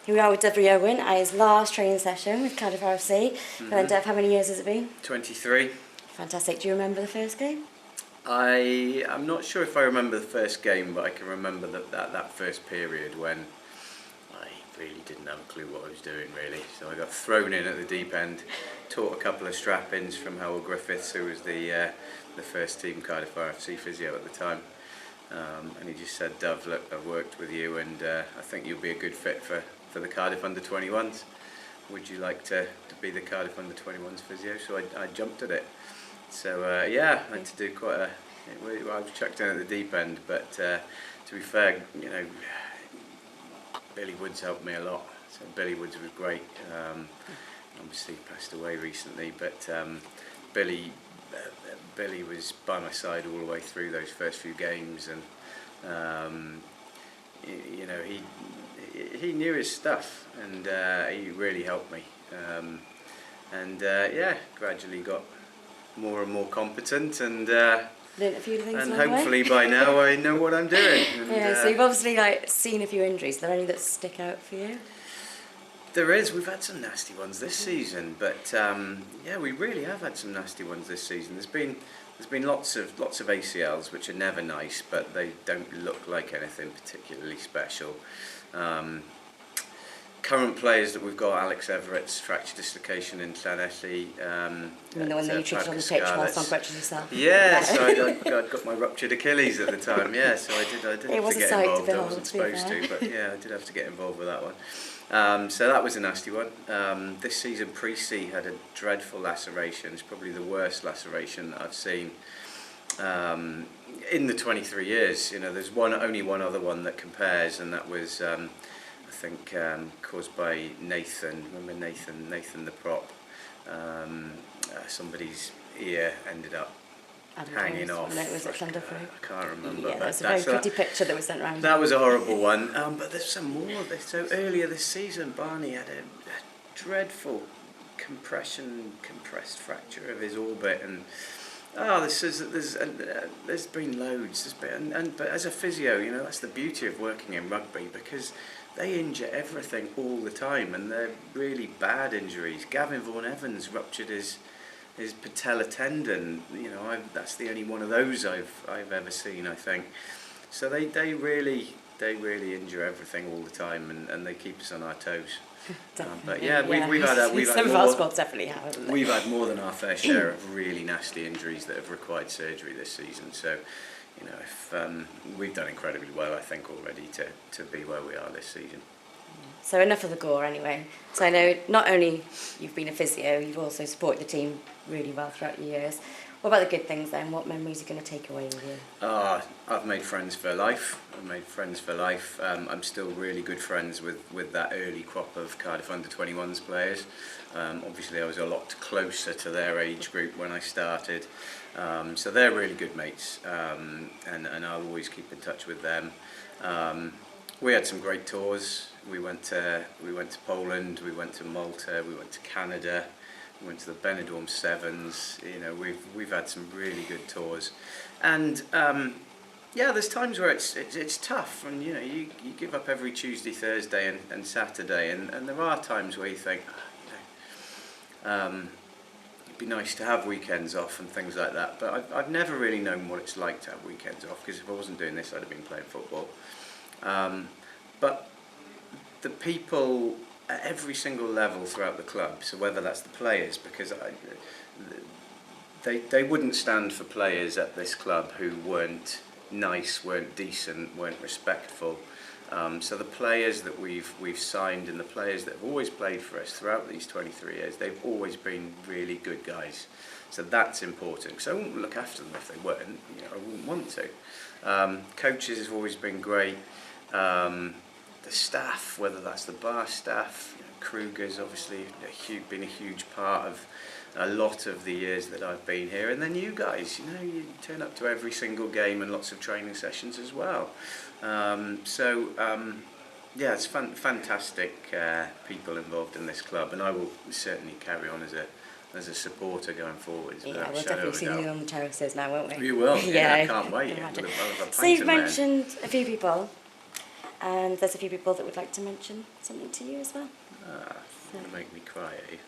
Here we are with Dyfri Owen at his last training session with Cardiff RFC. How many years has it been? 23. Fantastic. Do you remember the first game? I'm not sure if I remember the first game, but I can remember that first period when I really didn't have a clue what I was doing, really. So I got thrown in at the deep end, taught a couple of strap-ins from Howell Griffiths, who was the first team Cardiff RFC physio at the time. And he just said, "Dove, look, I've worked with you and I think you'll be a good fit for the Cardiff under-21s. Would you like to be the Cardiff under-21s physio?" So I jumped at it. So yeah, I had to do quite a... I was chucked in at the deep end, but to be fair, you know, Billy Woods helped me a lot. So Billy Woods was great. Obviously passed away recently, but Billy was by my side all the way through those first few games, and you know, he knew his stuff, and he really helped me. Yeah, gradually got more and more competent, and Learned a few things and along the way. hopefully by now I know what I'm doing. And, yeah, so you've obviously seen a few injuries. Are there any that stick out for you? There is. We've had some nasty ones this season, but yeah, we really have had some nasty ones this season. There's been lots of ACLs, which are never nice, but they don't look like anything particularly special. Current players that we've got: Alex Everett's fracture dislocation in Llanelli. The one that you treated on the pitch whilst on crutches yourself. Yeah, so I'd got my ruptured Achilles at the time. Yeah, so I did have to get involved. I wasn't supposed to, but yeah, I did have to get involved with that one. So that was a nasty one. This season, Precy had a dreadful laceration. It's probably the worst laceration that I've seen in the 23 years. You know, there's only one other one that compares, and that was I think caused by Nathan. Remember Nathan the prop? Somebody's ear ended up hanging off. No, was it Dyfri? I can't remember. Yeah, that's a very pretty picture that was sent around. That was a horrible one. But there's some more. So earlier this season, Barney had a dreadful compressed fracture of his orbit, and there's been loads. But as a physio, you know, that's the beauty of working in rugby, because they injure everything all the time, and they're really bad injuries. Gavin Vaughan Evans ruptured his patella tendon. You know, that's the only one of those I've ever seen, I think. So they really injure everything all the time, and they keep us on our toes. But yeah, we've had some of our squads definitely have. We've had more than our fair share of really nasty injuries that have required surgery this season. So, you know, if we've done incredibly well, I think, already to be where we are this season. So enough of the gore anyway. So I know not only you've been a physio, you've also supported the team really well throughout your years. What about the good things then? What memories are you going to take away with you? I've made friends for life. I'm still really good friends with that early crop of Cardiff under-21s players. Obviously I was a lot closer to their age group when I started. So they're really good mates, and I'll always keep in touch with them. We had some great tours. We went to Poland, we went to Malta, we went to Canada, we went to the Benidorm Sevens. You know, we've had some really good tours, and yeah, there's times where it's tough, and you know, you give up every Tuesday, Thursday, and Saturday, and there are times where you think, you know, it'd be nice to have weekends off and things like that. But I've never really known what it's like to have weekends off, because if I wasn't doing this, I'd have been playing football. But the people at every single level throughout the club, so whether that's the players, because they wouldn't stand for players at this club who weren't nice, weren't decent, weren't respectful. So the players that we've signed, and the players that have always played for us throughout these 23 years, they've always been really good guys. So that's important, because I wouldn't look after them if they weren't. You know, I wouldn't want to. Coaches have always been great. The staff, whether that's the bar staff, you know, Kruger's obviously been a huge part of a lot of the years that I've been here, and then you guys, you know, you turn up to every single game and lots of training sessions as well. Yeah, it's fantastic people involved in this club, and I will certainly carry on as a supporter going forward. Yeah, we'll definitely see you on the terraces now, won't we? We will. Yeah, I can't wait. So you've mentioned a few people. And there's a few people that would like to mention something to you as well. Make me cry, eh?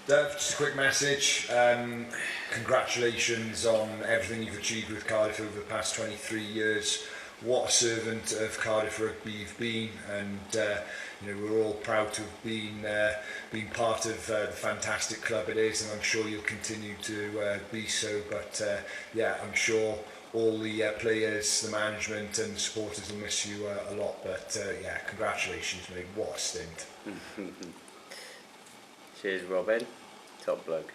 Dev, just a quick message. Congratulations on everything you've achieved with Cardiff over the past 23 years. What a servant of Cardiff Rugby you've been, and you know, we're all proud to have been part of the fantastic club it is, and I'm sure you'll continue to be so. But yeah, I'm sure all the players, the management and the supporters will miss you a lot. But yeah, congratulations, mate. What a stint. Cheers, Robin. Top bloke.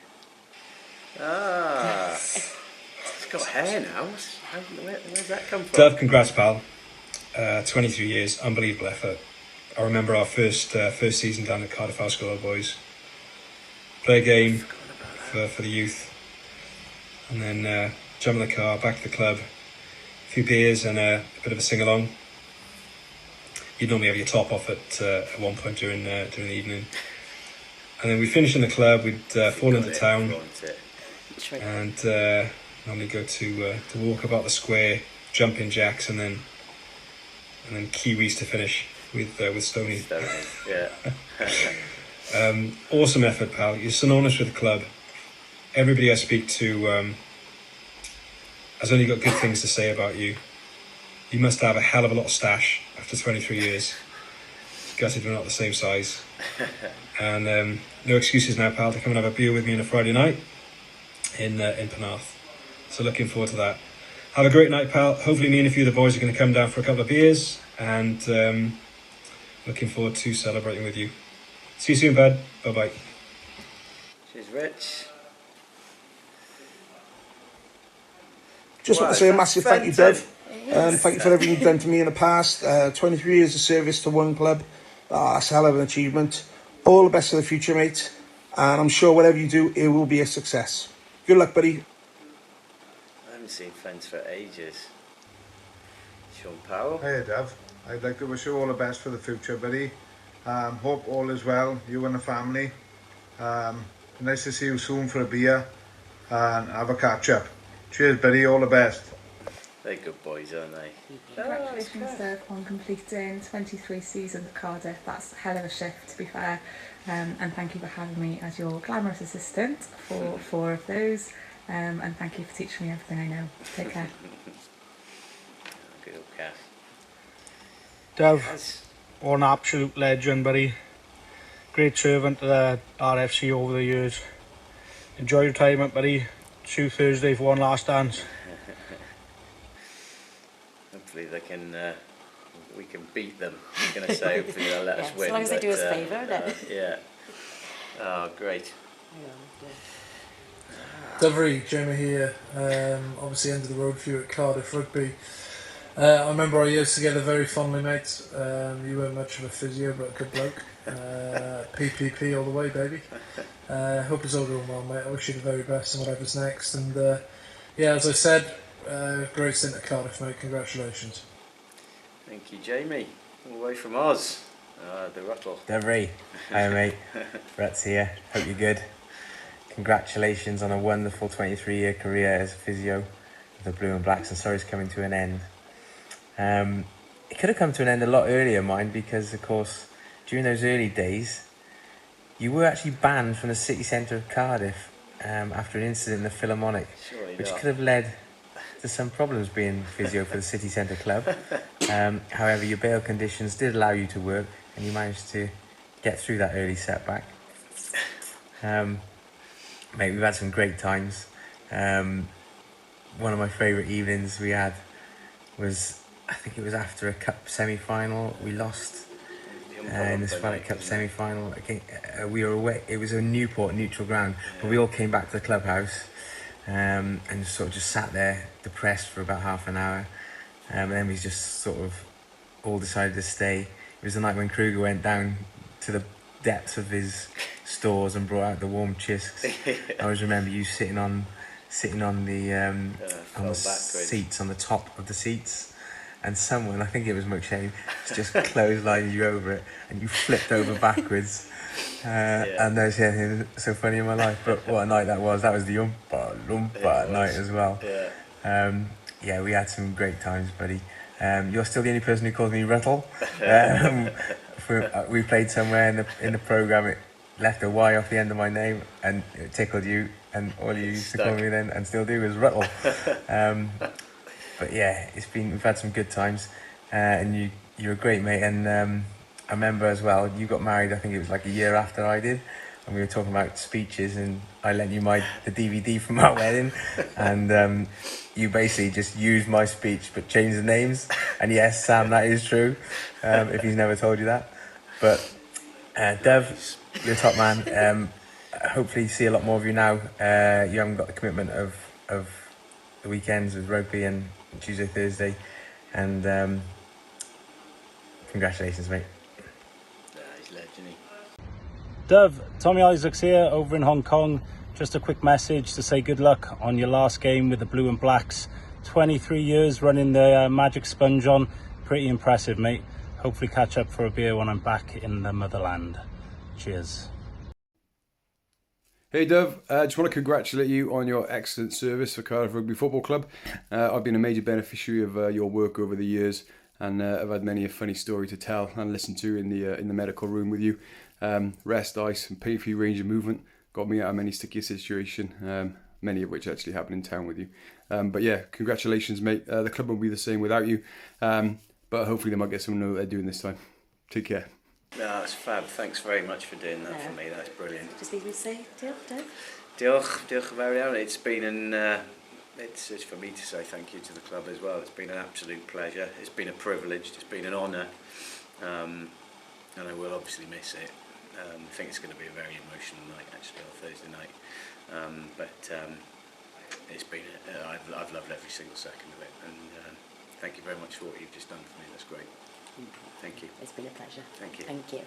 It's got hair now. Where's that come from? Dev, congrats, pal. 23 years, unbelievable effort. I remember our first season down at Cardiff House School, boys. Play a game for the youth, and then jump in the car, back to the club, a few beers and a bit of a sing-along. You'd normally have your top off at one point during the evening. And then we'd finish in the club, we'd fall into town, and normally go to walk about the square, jumping jacks, and then Kiwis to finish with Stoney. Yeah. Awesome effort, pal. You're synonymous with the club. Everybody I speak to has only got good things to say about you. You must have a hell of a lot of stash after 23 years. Gutted we're not the same size. And no excuses now, pal, to come and have a beer with me on a Friday night in Penarth. So looking forward to that. Have a great night, pal. Hopefully me and a few of the boys are going to come down for a couple of beers, and looking forward to celebrating with you. See you soon, bud. Bye-bye. Cheers, Rich. Just want to say a massive thank you, Dev. Thank you for everything you've done to me in the past. 23 years of service to one club. That's a hell of an achievement. All the best for the future, mate. And I'm sure whatever you do, it will be a success. Good luck, buddy. I haven't seen friends for ages. Sean Powell. Hey Dev, I'd like to wish you all the best for the future, buddy. Hope all is well, you and the family. Nice to see you soon for a beer and have a catch up. Cheers, buddy, all the best. They're good boys, aren't they? Congratulations, Dev, on completing 23 seasons at Cardiff. That's a hell of a shift, to be fair. And thank you for having me as your glamorous assistant for 4 of those. And thank you for teaching me everything I know. Take care. Good old cat. Dev, what an absolute legend, buddy. Great servant to the RFC over the years. Enjoy retirement, buddy. See you Thursday for one last dance. Hopefully they can. We can beat them. I'm going to say hopefully they'll let us win. As long as they do us a favour, don't yeah. Oh, great. Dyfri, Jamie here. Obviously end of the road for you at Cardiff Rugby. I remember our years together very fondly, mate. You weren't much of a physio, but a good bloke. PPP all the way, baby. Hope it's all going well, mate. I wish you the very best and whatever's next. And yeah, as I said, great stint at Cardiff, mate. Congratulations. Thank you, Jamie. All the way from Oz. The Rattle. Dyfri, hi mate. Brett's here. Hope you're good. Congratulations on a wonderful 23-year career as a physio with the Blue and Blacks, and sorry it's coming to an end. It could have come to an end a lot earlier, mine, because of course during those early days you were actually banned from the city centre of Cardiff after an incident in the Philharmonic, which could have led to some problems being physio for the city centre club. However, your bail conditions did allow you to work, and you managed to get through that early setback. Mate, we've had some great times. One of my favourite evenings we had was, I think it was after a cup semi-final. We lost in the Swallow Cup semi-final. We were away. It was a Newport neutral ground, but we all came back to the clubhouse and sort of just sat there depressed for about half an hour. And then we just sort of all decided to stay. It was the night when Kruger went down to the depths of his stores and brought out the warm chisks. I always remember you sitting on the seats, on the top of the seats, and someone, I think it was McShane, just clotheslined you over it, and you flipped over backwards. And there's anything so funny in my life. But what a night that was! That was the Lumpa night as well. Yeah, we had some great times, buddy. You're still the only person who calls me Ruttle. We played somewhere in the programme, it left a Y off the end of my name and it tickled you, and all you used to call me then, and still do, is Ruttle. But yeah, we've had some good times, and you're a great mate. And I remember as well, you got married, I think it was like a year after I did, and we were talking about speeches, and I lent you the DVD from our wedding, and you basically just used my speech but changed the names. And yes, Sam, that is true, if he's never told you that. But Dev, you're a top man. Hopefully see a lot more of you now. You haven't got the commitment of the weekends with rugby and Tuesday, Thursday, and congratulations, mate. He's legendary. Dev, Tommy Isaacs here over in Hong Kong. Just a quick message to say good luck on your last game with the Blue and Blacks. 23 years running the Magic Sponge on. Pretty impressive, mate. Hopefully catch up for a beer when I'm back in the motherland. Cheers. Hey Dev, I just want to congratulate you on your excellent service for Cardiff Rugby Football Club. I've been a major beneficiary of your work over the years, and I've had many a funny story to tell and listen to in the medical room with you. Rest, ice and pain-free range of movement got me out of many sticky situation, many of which actually happened in town with you. But yeah, congratulations, mate. The club will be the same without you, but hopefully they might get someone to know what they're doing this time. Take care. No, that's fab. Thanks very much for doing that for me. That's brilliant. Just need me to say, Diolch. Diolch very much. It's been it's for me to say thank you to the club as well. It's been an absolute pleasure. It's been a privilege. It's been an honour, and I will obviously miss it. I think it's going to be a very emotional night actually on Thursday night. It's been I've loved every single second of it, and thank you very much for what you've just done for me. That's great. Thank you. It's been a pleasure. Thank you. Thank you.